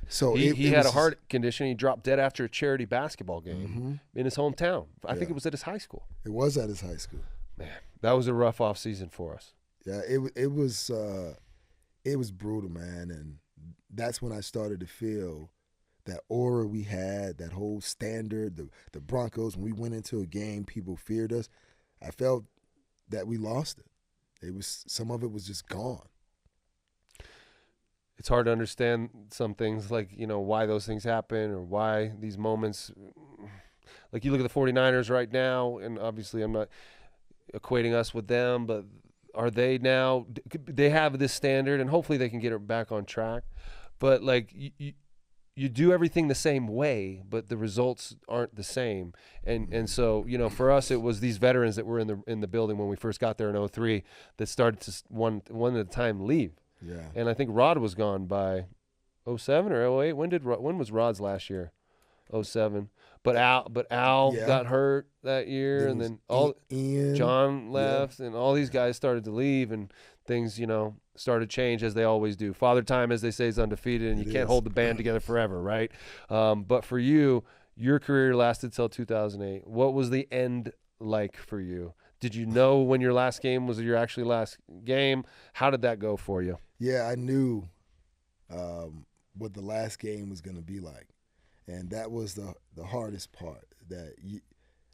So he had a heart condition. He dropped dead after a charity basketball game in his hometown. I think it was at his high school. It was at his high school. Man, that was a rough off season for us. Yeah, it was brutal, man, and that's when I started to feel that aura we had, that whole standard, the Broncos. When we went into a game, people feared us. I felt that we lost it. It was some of it was just gone. It's hard to understand some things, like, you know, why those things happen or why these moments. Like you look at the 49ers right now, and obviously I'm not equating us with them, but are they now – they have this standard, and hopefully they can get it back on track. But, like, you do everything the same way, but the results aren't the same. And so, you know, for us, it was these veterans that were in the building when we first got there in 2003 that started to one at a time leave. Yeah. And I think Rod was gone by 2007 or 2008. When was Rod's last year? 2007. But Al got hurt that year, and then John left, and all these guys started to leave, and things, you know, started to change as they always do. Father Time, as they say, is undefeated, and you can't hold the band together forever, right? But for you, your career lasted till 2008. What was the end like for you? Did you know when your last game was your actually last game? How did that go for you? Yeah, I knew what the last game was going to be like, and that was the hardest part.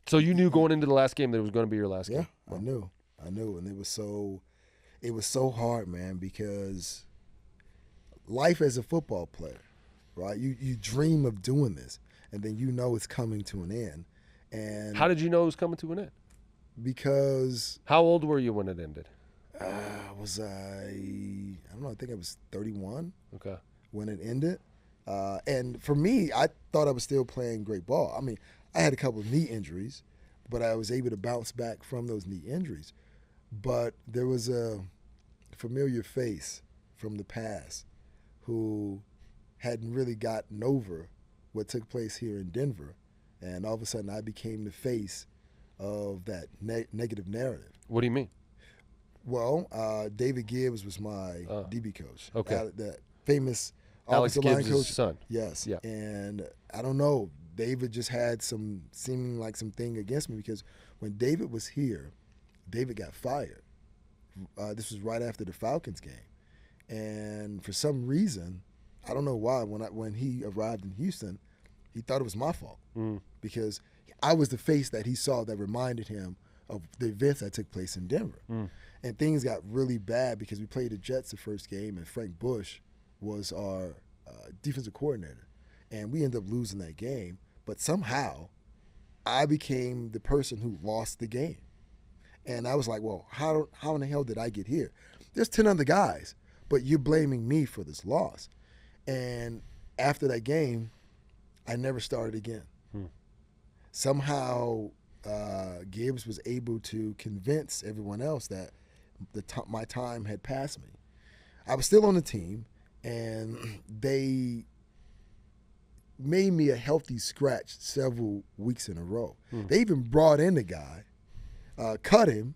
So you knew going into the last game that it was going to be your last game? Yeah, I knew, and it was so hard, man, because life as a football player, right? You dream of doing this, and then you know it's coming to an end. And how did you know it was coming to an end? Because how old were you when it ended? I don't know, I think I was 31 okay. when it ended. And for me, I thought I was still playing great ball. I mean, I had a couple of knee injuries, but I was able to bounce back from those knee injuries. But there was a familiar face from the past who hadn't really gotten over what took place here in Denver. And all of a sudden, I became the face of that negative narrative. What do you mean? Well, David Gibbs was my DB coach. Okay. That famous Alex offensive line Gibbs' coach. son. Yes. Yeah. And I don't know, David just had seeming like something against me, because when David was here, David got fired. This was right after the Falcons game. And for some reason, I don't know why, when he arrived in Houston, he thought it was my fault. Because I was the face that he saw that reminded him of the events that took place in Denver. And things got really bad because we played the Jets the first game, and Frank Bush was our defensive coordinator. And we ended up losing that game. But somehow, I became the person who lost the game. And I was like, well, how in the hell did I get here? There's 10 other guys, but you're blaming me for this loss. And after that game, I never started again. Somehow, Gibbs was able to convince everyone else that my time had passed me. I was still on the team, and they made me a healthy scratch several weeks in a row. They even brought in the guy, cut him,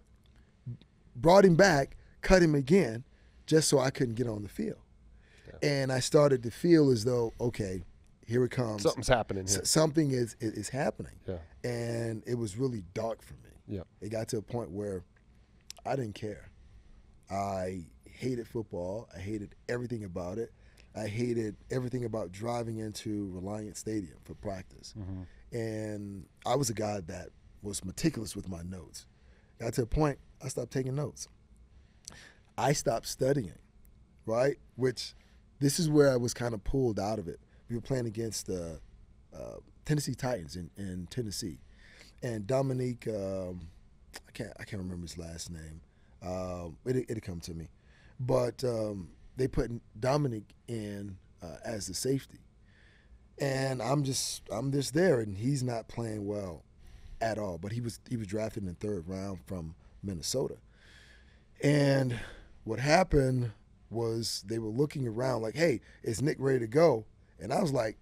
brought him back, cut him again, just so I couldn't get on the field. Yeah. And I started to feel as though, okay, here it comes. Something's happening here. Something is happening. Yeah. And it was really dark for me. Yeah. It got to a point where I didn't care. I hated football. I hated everything about it. I hated everything about driving into Reliant Stadium for practice. And I was a guy that was meticulous with my notes. Got to a point, I stopped taking notes. I stopped studying, right? Which, this is where I was kind of pulled out of it. We were playing against the Tennessee Titans in Tennessee. And Dominique, I can't remember his last name. It'll come to me. But they put Dominic in as the safety. And I'm just there, and he's not playing well at all. But he was drafted in the third round from Minnesota. And what happened was they were looking around like, hey, is Nick ready to go? And I was like,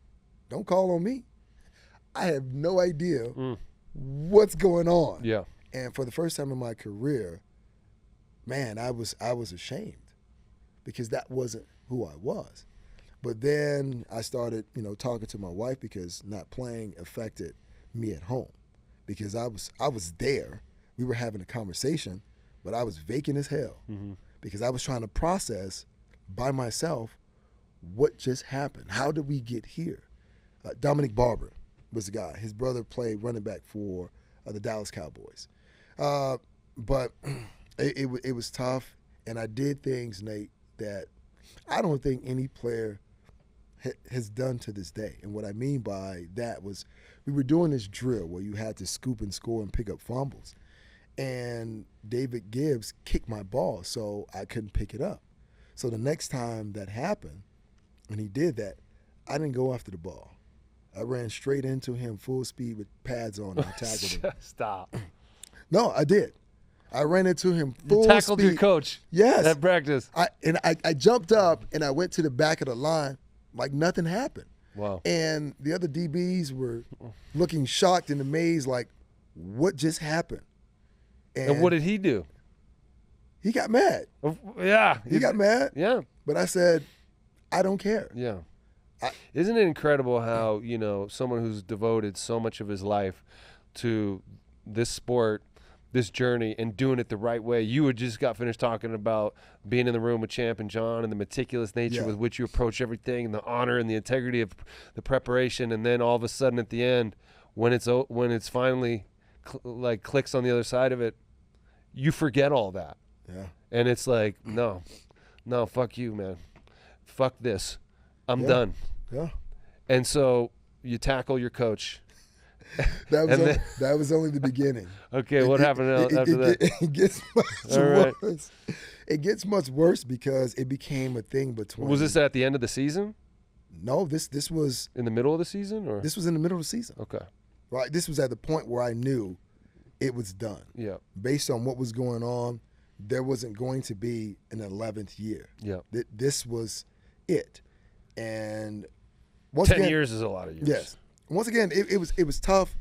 don't call on me. I have no idea what's going on. Yeah. And for the first time in my career, man, I was ashamed, because that wasn't who I was. But then I started, talking to my wife, because not playing affected me at home, because I was there. We were having a conversation, but I was vacant as hell, because I was trying to process by myself what just happened. How did we get here? Dominic Barber was the guy. His brother played running back for the Dallas Cowboys. But it was tough, and I did things, Nate, that I don't think any player has done to this day. And what I mean by that was, we were doing this drill where you had to scoop and score and pick up fumbles. And David Gibbs kicked my ball, so I couldn't pick it up. So the next time that happened, and he did that, I didn't go after the ball. I ran straight into him full speed with pads on, and I tackled him. Stop. No, I did. I ran into him full You tackled speed. your coach. Yes. At practice. I jumped up, and I went to the back of the line like nothing happened. Wow. And the other DBs were looking shocked and amazed, like, what just happened? And what did he do? He got mad. Yeah. He got mad. Yeah. But I said, I don't care. Yeah. Isn't it incredible how, someone who's devoted so much of his life to this sport this journey and doing it the right way. You had just got finished talking about being in the room with Champ and John and the meticulous nature with which you approach everything and the honor and the integrity of the preparation. And then all of a sudden at the end, when it's finally like clicks on the other side of it, you forget all that. Yeah. And it's like, no, fuck you, man. Fuck this. I'm done. Yeah. And so you tackle your coach. That was only the beginning. Okay, what happened after that? It gets much worse. It gets much worse because it became a thing between. Was this at the end of the season? No, this was in the middle of the season, or this was in the middle of the season. Okay, right. This was at the point where I knew it was done. Yeah. Based on what was going on, there wasn't going to be an 11th year. Yeah. This was it, and 10 years is a lot of years. Yes. Once again, it was tough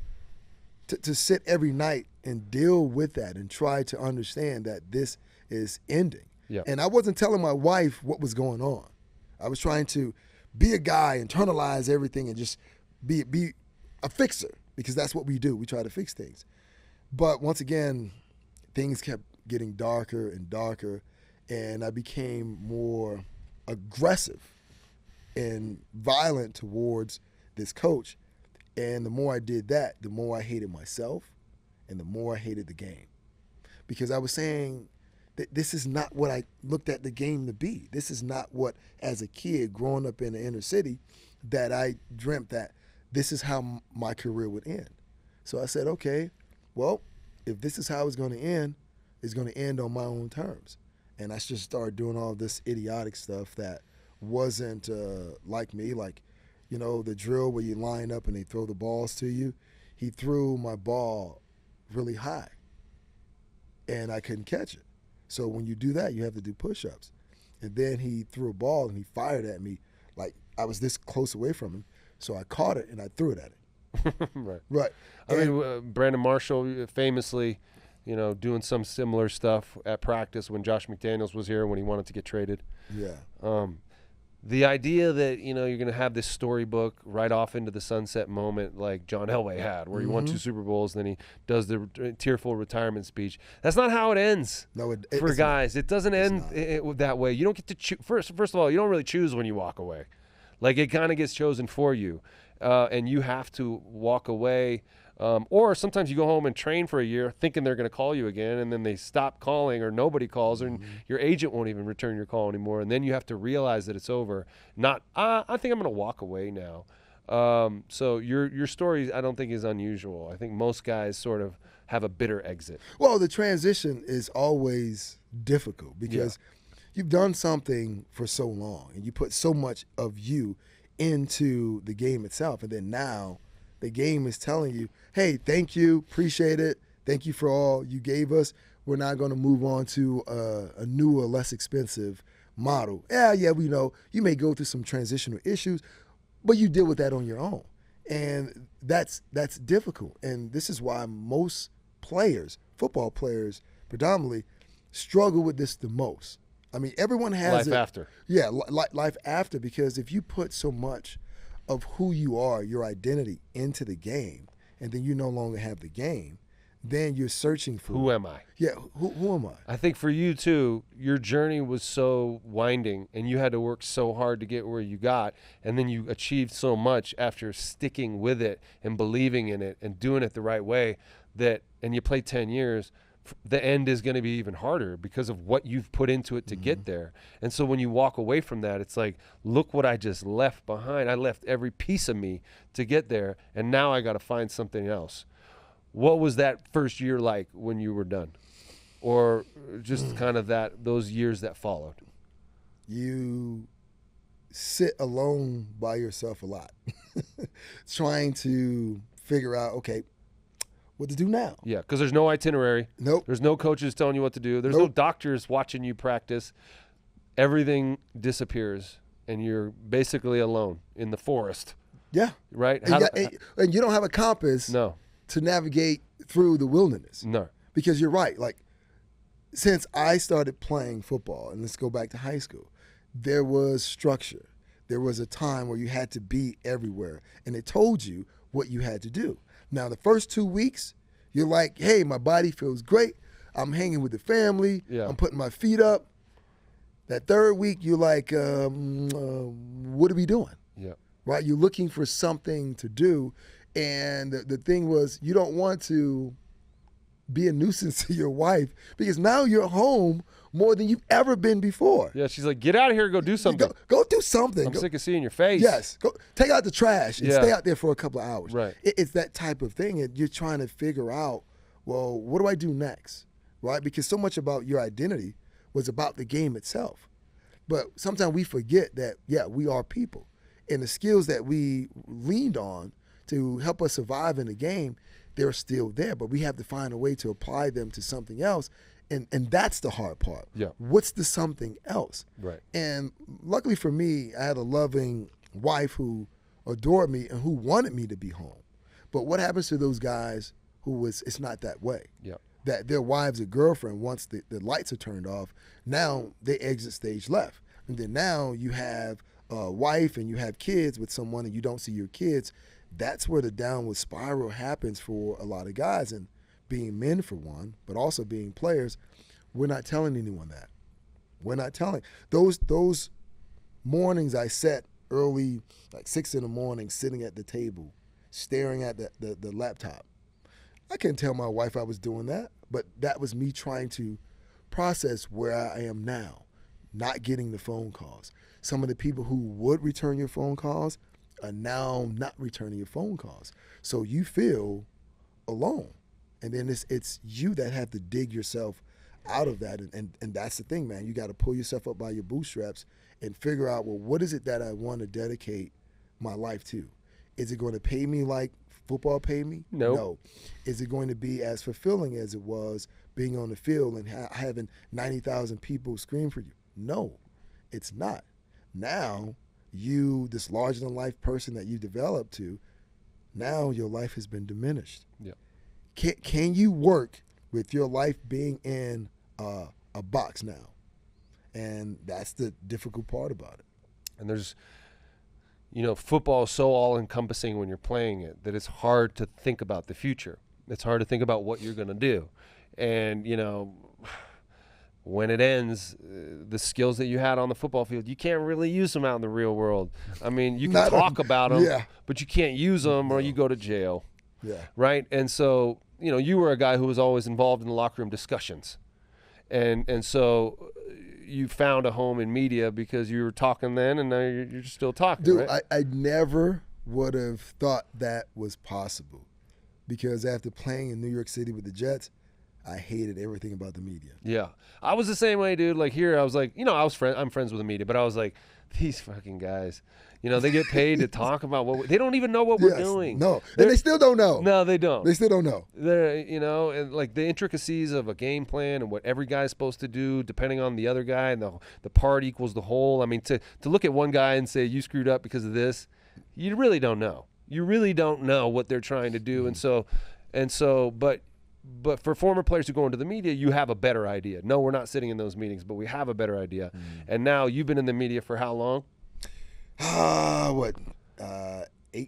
to sit every night and deal with that and try to understand that this is ending. Yeah. And I wasn't telling my wife what was going on. I was trying to be a guy, internalize everything, and just be a fixer, because that's what we do. We try to fix things. But once again, things kept getting darker and darker, and I became more aggressive and violent towards this coach. And the more I did that, the more I hated myself and the more I hated the game. Because I was saying that this is not what I looked at the game to be. This is not what, as a kid growing up in the inner city, that I dreamt that this is how my career would end. So I said, okay, well, if this is how it's going to end, it's going to end on my own terms. And I just started doing all this idiotic stuff that wasn't like me, like, you know, the drill where you line up and they throw the balls to you. He threw my ball really high, and I couldn't catch it. So when you do that, you have to do push-ups. And then he threw a ball, and he fired at me like I was this close away from him. So I caught it, and I threw it at him. Right. I mean, Brandon Marshall famously, you know, doing some similar stuff at practice when Josh McDaniels was here when he wanted to get traded. Yeah. The idea that, you know, you're going to have this storybook right off into the sunset moment like John Elway had, where he won 2 Super Bowls, and then he does the tearful retirement speech. That's not how it ends. No, for guys. It doesn't end that way. You don't get to choose. First of all, you don't really choose when you walk away. Like, it kind of gets chosen for you, and you have to walk away. Or sometimes you go home and train for a year thinking they're going to call you again, and then they stop calling or nobody calls, and your agent won't even return your call anymore. And then you have to realize that it's over. Not, I think I'm going to walk away now. So your story, I don't think, is unusual. I think most guys sort of have a bitter exit. Well, the transition is always difficult because you've done something for so long, and you put so much of you into the game itself, and then now the game is telling you, hey, thank you, appreciate it, thank you for all you gave us. We're not going to move on to a newer, less expensive model. Yeah, we know you may go through some transitional issues, but you deal with that on your own. And that's difficult. And this is why most players, football players predominantly, struggle with this the most. I mean, everyone has life after. Yeah, life after, because if you put so much of who you are, your identity, into the game, and then you no longer have the game, then you're searching for who am I? Yeah, who am I? I think for you too, your journey was so winding, and you had to work so hard to get where you got, and then you achieved so much after sticking with it and believing in it and doing it the right way, and you played 10 years. The end is going to be even harder because of what you've put into it to get there. And so when you walk away from that, it's like, look what I just left behind. I left every piece of me to get there, and now I got to find something else. What was that first year like when you were done? Or just kind of those years that followed? You sit alone by yourself a lot, trying to figure out, okay, what to do now. Yeah, because there's no itinerary. Nope. There's no coaches telling you what to do. There's no doctors watching you practice. Everything disappears, and you're basically alone in the forest. Yeah. Right? And you don't have a compass to navigate through the wilderness. No. Because you're right. Like, since I started playing football, and let's go back to high school, there was structure. There was a time where you had to be everywhere, and it told you what you had to do. Now, the first 2 weeks, You're like, hey, my body feels great. I'm hanging with the family. Yeah. I'm putting my feet up. That third week, you're like, what are we doing? Yeah. Right? You're looking for something to do. And the thing was, you don't want to be a nuisance to your wife because now you're home more than you've ever been before. Yeah, she's like, get out of here and go do something. Go do something. I'm sick of seeing your face. Yes. Go take out the trash and stay out there for a couple of hours. Right. It's that type of thing. And you're trying to figure out, well, what do I do next? Right? Because so much about your identity was about the game itself. But sometimes we forget that, we are people. And the skills that we leaned on to help us survive in the game, they're still there. But we have to find a way to apply them to something else. And that's the hard part. Yeah. What's the something else? Right. And luckily for me, I had a loving wife who adored me and who wanted me to be home. But what happens to those guys who it's not that way? Yeah. That their wives or girlfriend, once the lights are turned off, now they exit stage left. And then now you have a wife and you have kids with someone and you don't see your kids. That's where the downward spiral happens for a lot of guys. And being men for one, but also being players, we're not telling anyone that. We're not telling. Those mornings I sat early, like 6 in the morning, sitting at the table, staring at the laptop. I couldn't tell my wife I was doing that, but that was me trying to process where I am now, not getting the phone calls. Some of the people who would return your phone calls are now not returning your phone calls. So you feel alone. And then it's you that have to dig yourself out of that. And that's the thing, man. You got to pull yourself up by your bootstraps and figure out, well, what is it that I want to dedicate my life to? Is it going to pay me like football paid me? Nope. No. Is it going to be as fulfilling as it was being on the field and having 90,000 people scream for you? No, it's not. Now, you, this larger-than-life person that you developed to, now your life has been diminished. Yeah. Can you work with your life being in a box now? And that's the difficult part about it. And there's, football is so all-encompassing when you're playing it that it's hard to think about the future. It's hard to think about what you're going to do. And, when it ends, the skills that you had on the football field, you can't really use them out in the real world. I mean, you can talk about them, but you can't use them or you go to jail. Yeah. Right? And so, you were a guy who was always involved in the locker room discussions. And so you found a home in media because you were talking then and now you're still talking, Dude, right? I never would have thought that was possible because after playing in New York City with the Jets, I hated everything about the media. Yeah. I was the same way, dude. Like here, I was like, I'm friends with the media, but I was like, these fucking guys, they get paid to talk about they don't even know what we're doing. No, and they still don't know. No, they don't. They still don't know. They're, and like the intricacies of a game plan and what every guy's supposed to do, depending on the other guy, and the part equals the whole. I mean, to look at one guy and say you screwed up because of this, you really don't know. You really don't know what they're trying to do, But for former players who go into the media, you have a better idea. No, we're not sitting in those meetings, but we have a better idea. And now you've been in the media for how long? 8,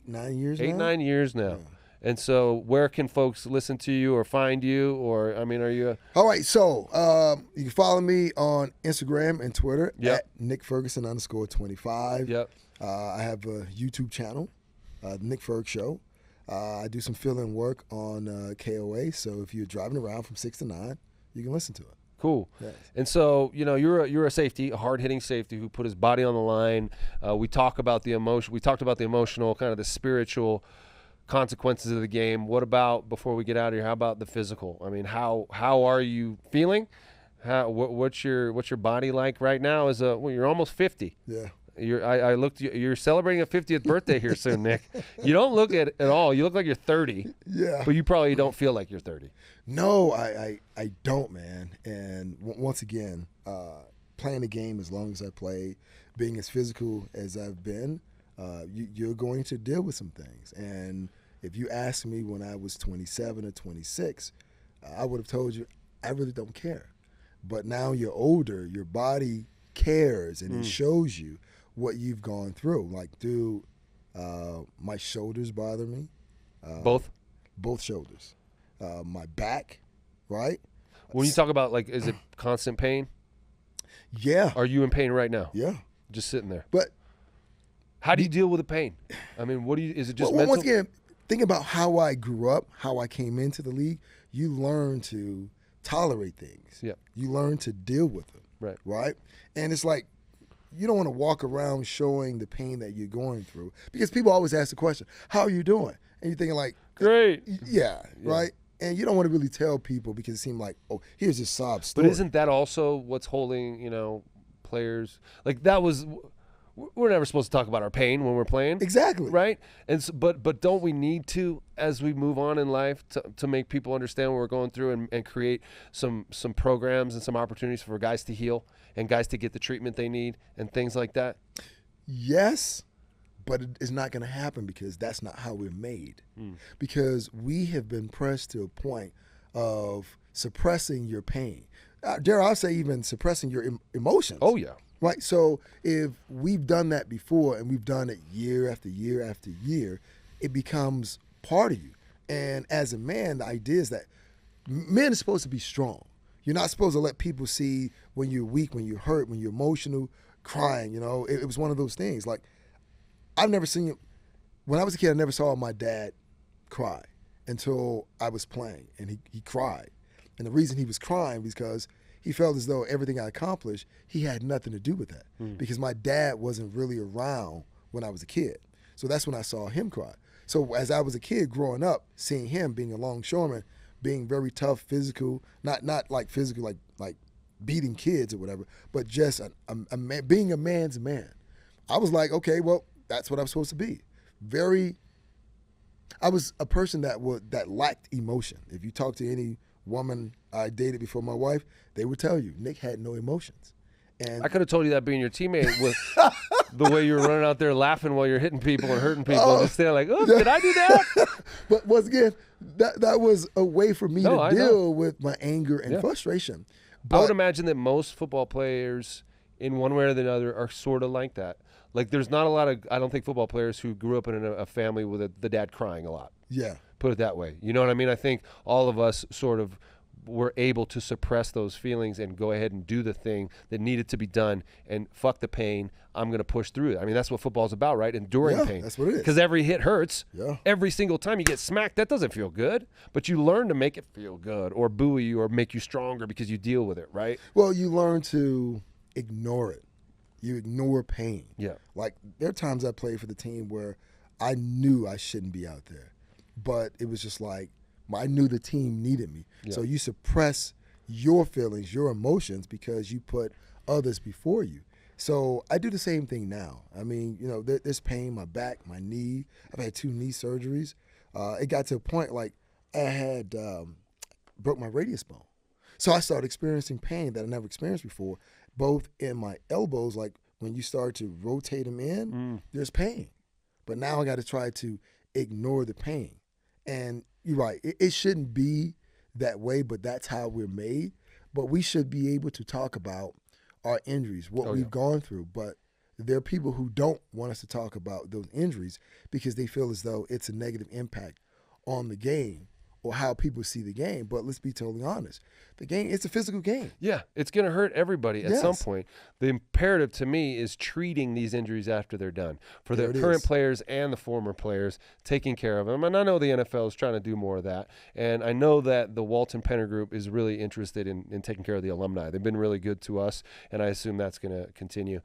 9 years now? 8, 9 years now. Yeah. And so where can folks listen to you or find you? Or, are you All right, so you can follow me on Instagram and Twitter at NickFerguson_25. Yep. I have a YouTube channel, The Nick Ferg Show. I do some fill-in work on KOA, so if you're driving around from 6 to 9, you can listen to it. Cool. Yes. And so, you're a safety, a hard-hitting safety who put his body on the line. We talked about the emotional, kind of the spiritual consequences of the game. What about, before we get out of here, how about the physical? I mean, how are you feeling? What's your body like right now? You're almost 50. Yeah. You're celebrating a 50th birthday here soon, Nick. You don't look at all. You look like you're 30. Yeah. But you probably don't feel like you're 30. No, I don't, man. And once again, playing the game as long as I play, being as physical as I've been, you're going to deal with some things. And if you asked me when I was 27 or 26, I would have told you I really don't care. But now you're older, your body cares, and it shows you what you've gone through. Like, dude, my shoulders bother me. Both shoulders. my back, right? When you talk about, like, is it constant pain? Yeah. Are you in pain right now? Yeah. Just sitting there. But how do you deal with the pain? I mean, is it just well, mental? once again, think about how I grew up, how I came into the league. You learn to tolerate things. Yeah. You learn to deal with them. Right. Right? And it's like, you don't want to walk around showing the pain that you're going through, because people always ask the question, how are you doing? And you're thinking like, great. Yeah, right? And you don't want to really tell people because it seems like, oh, here's this sob story. But isn't that also what's holding, players? Like, that was, we're never supposed to talk about our pain when we're playing. Exactly. Right? And so, but don't we need to, as we move on in life, to make people understand what we're going through and create some programs and some opportunities for guys to heal and guys to get the treatment they need and things like that? Yes, but it's not going to happen because that's not how we're made. Because we have been pressed to a point of suppressing your pain. Dare I say even suppressing your emotions. Oh, yeah. Right? So if we've done that before and we've done it year after year after year, it becomes part of you. And as a man, the idea is that men are supposed to be strong. You're not supposed to let people see when you're weak, when you're hurt, when you're emotional, crying. It was one of those things. Like, I've never seen – when I was a kid, I never saw my dad cry until I was playing, and he cried. And the reason he was crying was because he felt as though everything I accomplished, he had nothing to do with that, because my dad wasn't really around when I was a kid. So that's when I saw him cry. So as I was a kid growing up, seeing him being a longshoreman, being very tough, physical, not like physical like beating kids or whatever, but just a man, being a man's man. I was like, okay, well, that's what I'm supposed to be. I was a person that lacked emotion. If you talk to any woman I dated before my wife, they would tell you Nick had no emotions. And I could have told you that being your teammate with the way you're running out there laughing while you're hitting people and hurting people and just standing like, oh, did I do that? But once again, that was a way for me to I know. deal with my anger and frustration. I would imagine that most football players, in one way or the other, are sort of like that. Like, there's not a lot of, I don't think, football players who grew up in a family with the dad crying a lot. Yeah. Put it that way. You know what I mean? I think all of us sort of were able to suppress those feelings and go ahead and do the thing that needed to be done, and fuck the pain. I'm going to push through it. I mean, that's what football's about, right? Enduring pain. That's what it is. Because every hit hurts. Yeah. Every single time you get smacked, that doesn't feel good. But you learn to make it feel good, or buoy you, or make you stronger because you deal with it, right? Well, you learn to ignore it. You ignore pain. Yeah. Like, there are times I played for the team where I knew I shouldn't be out there, but it was just like, I knew the team needed me. Yeah. So you suppress your feelings, your emotions, because you put others before you. So I do the same thing now. I mean, there's pain, my back, my knee. I've had 2 knee surgeries. It got to a point like I had broke my radius bone. So I started experiencing pain that I never experienced before, both in my elbows, like when you start to rotate them in, there's pain. But now I got to try to ignore the pain. And you're right, it shouldn't be that way, but that's how we're made. But we should be able to talk about our injuries, what we've gone through. But there are people who don't want us to talk about those injuries because they feel as though it's a negative impact on the game or how people see the game. But let's be totally honest. The game, it's a physical game. Yeah, it's going to hurt everybody at some point. The imperative to me is treating these injuries after they're done. For the current players and the former players, taking care of them. And I know the NFL is trying to do more of that. And I know that the Walton Penner Group is really interested in taking care of the alumni. They've been really good to us, and I assume that's going to continue.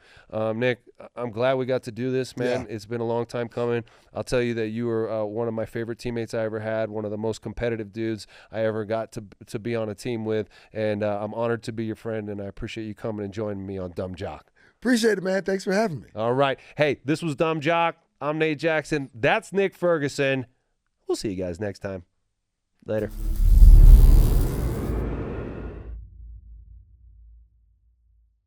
Nick, I'm glad we got to do this, man. Yeah. It's been a long time coming. I'll tell you that you were one of my favorite teammates I ever had, one of the most competitive dudes I ever got to be on a team with. And I'm honored to be your friend, and I appreciate you coming and joining me on Dumb Jock. Appreciate it, man. Thanks for having me. All right. Hey, this was Dumb Jock. I'm Nate Jackson. That's Nick Ferguson. We'll see you guys next time. Later.